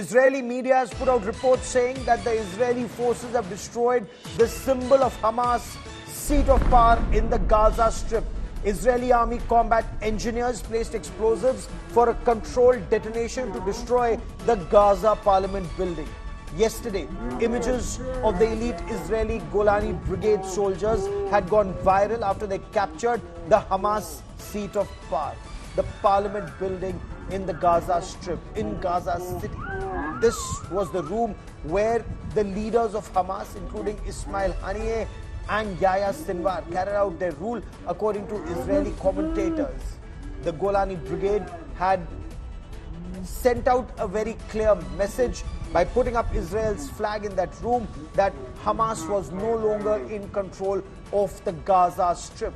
Israeli media has put out reports saying that the Israeli forces have destroyed the symbol of Hamas' seat of power in the Gaza Strip. Israeli army combat engineers placed explosives for a controlled detonation to destroy the Gaza parliament building. Yesterday, images of the elite Israeli Golani Brigade soldiers had gone viral after they captured the Hamas seat of power, the parliament building in the Gaza Strip, in Gaza City. This was the room where the leaders of Hamas, including Ismail Haniyeh and Yahya Sinwar, carried out their rule, according to Israeli commentators. The Golani Brigade had sent out a very clear message by putting up Israel's flag in that room that Hamas was no longer in control of the Gaza Strip.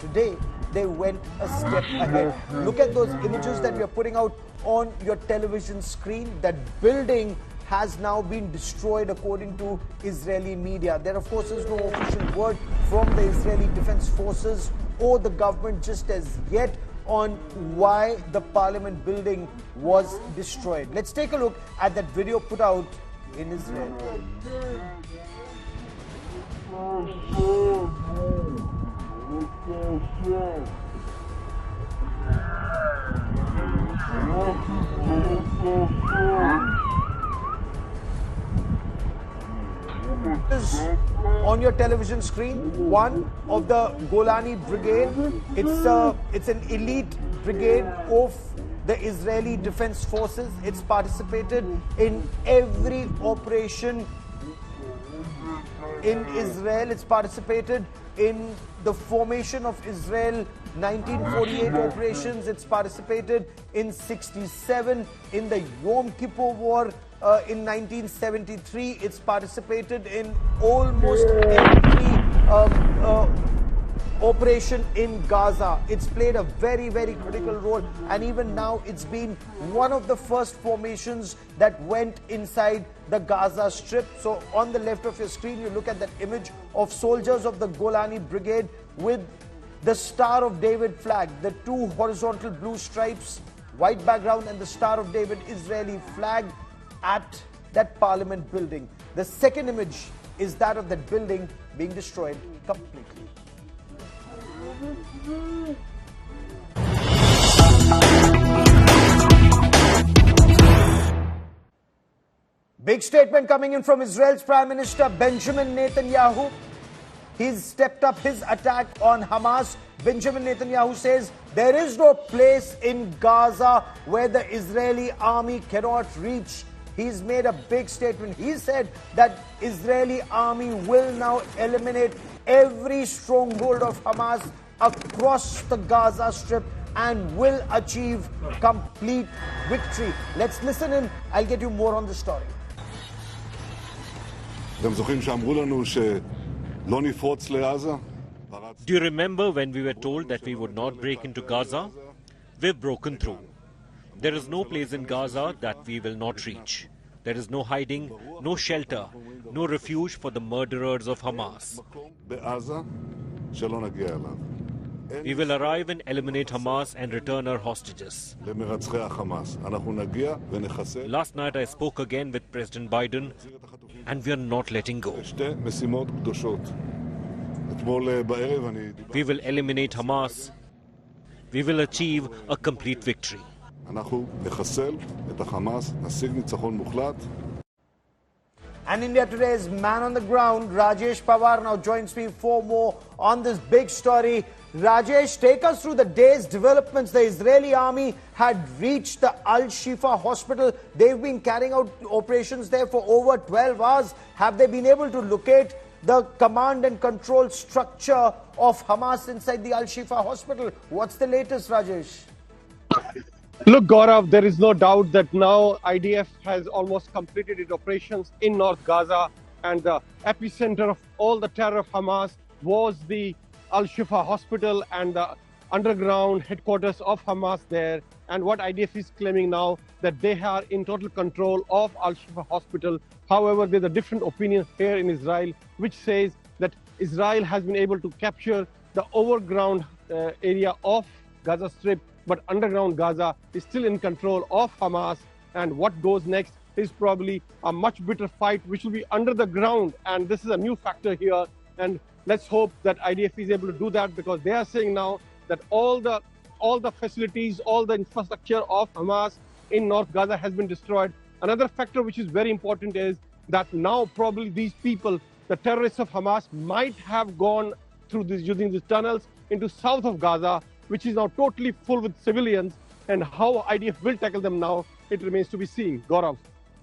Today, they went a step ahead. Look at those images that we are putting out on your television screen. That building has now been destroyed according to Israeli media. There, of course, is no official word from the Israeli Defense Forces or the government just as yet on why the parliament building was destroyed. Let's take a look at that video put out in Israel. On your television screen, one of the Golani Brigade. It's an elite brigade of the Israeli Defense Forces. It's participated in every operation in Israel. It's participated in the formation of Israel 1948 operations. It's participated in 67, in the Yom Kippur War in 1973. It's participated in almost every operation in Gaza. It's played a very, very critical role, and even now it's been one of the first formations that went inside the Gaza Strip. So on the left of your screen, you look at that image of soldiers of the Golani Brigade with the Star of David flag, the two horizontal blue stripes, white background, and the Star of David Israeli flag at that parliament building. The second image is that of that building being destroyed completely. Big statement coming in from Israel's Prime Minister Benjamin Netanyahu. He's stepped up his attack on Hamas. Benjamin Netanyahu says there is no place in Gaza where the Israeli army cannot reach. He's made a big statement. He said that Israeli army will now eliminate every stronghold of Hamas across the Gaza Strip and will achieve complete victory. Let's listen in. I'll get you more on the story. אתם זוכרים שאמרו לנו שלא נפרוץ לעזה? Do you remember when we were told that we would not break into Gaza? We've broken through. There is no place in Gaza that we will not reach. There is no hiding, no shelter, no refuge for the murderers of Hamas. בעזה שלא נגיע אליו. We will arrive and eliminate Hamas and return our hostages. למרצחי החמאס. אנחנו נגיע ונחסל. Last night I spoke again with President Biden, and we are not letting go. שתי משימות קדושות. אתמול בערב אני We will eliminate Hamas. We will achieve a complete victory. אנחנו נחסל את החמאס, נשיג ניצחון מוחלט. And India Today's man on the ground, Rajesh Pawar, now joins me for more on this big story. Rajesh, take us through the day's developments. The Israeli army had reached the Shifa Hospital. They've been carrying out operations there for over 12 hours. Have they been able to locate the command and control structure of Hamas inside the Shifa Hospital? What's the latest, Rajesh? Look, Gaurav, there is no doubt that now IDF has almost completed its operations in North Gaza, and the epicenter of all the terror of Hamas was the Shifa Hospital and the underground headquarters of Hamas there. And what IDF is claiming now, that they are in total control of Shifa Hospital. However, there's a different opinion here in Israel, which says that Israel has been able to capture the overground area of Gaza Strip, but underground Gaza is still in control of Hamas. And what goes next is probably a much bitter fight, which will be under the ground. And this is a new factor here. And let's hope that IDF is able to do that, because they are saying now that all the facilities, all the infrastructure of Hamas in North Gaza has been destroyed. Another factor which is very important is that now probably these people, the terrorists of Hamas, might have gone through this, using these tunnels into south of Gaza, which is now totally full with civilians. And how IDF will tackle them now, it remains to be seen. Gaurav.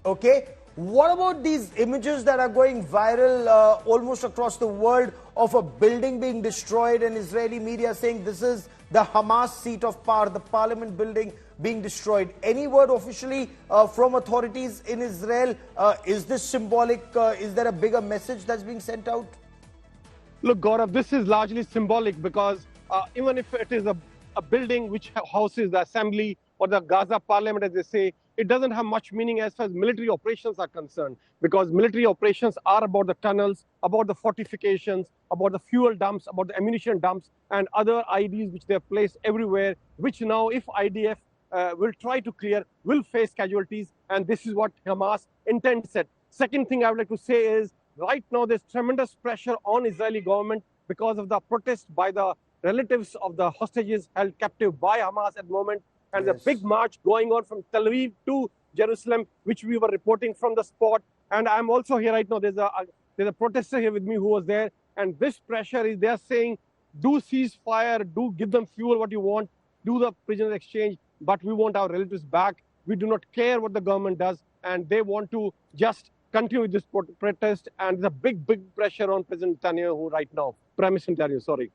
Okay. What about these images that are going viral almost across the world of a building being destroyed, and Israeli media saying this is the Hamas seat of power, the parliament building being destroyed? Any word officially from authorities in Israel? Is this symbolic? Is there a bigger message that's being sent out? Look, Gaurav, this is largely symbolic, because even if it is a building which houses the assembly or the Gaza parliament, as they say, it doesn't have much meaning as far as military operations are concerned, because military operations are about the tunnels, about the fortifications, about the fuel dumps, about the ammunition dumps, and other IDs which they have placed everywhere, which now, if IDF will try to clear, will face casualties. And this is what Hamas intends it. Second thing I would like to say is, right now there's tremendous pressure on Israeli government because of the protest by the relatives of the hostages held captive by Hamas at the moment. And the big march going on from Tel Aviv to Jerusalem, which we were reporting from the spot. And I'm also here right now. There's a protester here with me who was there. And this pressure is, they're saying, do cease fire, do give them fuel, what you want, do the prisoner exchange, but we want our relatives back. We do not care what the government does. And they want to just continue with this protest. And there's a big pressure on President Netanyahu right now. Prime Minister Netanyahu, sorry.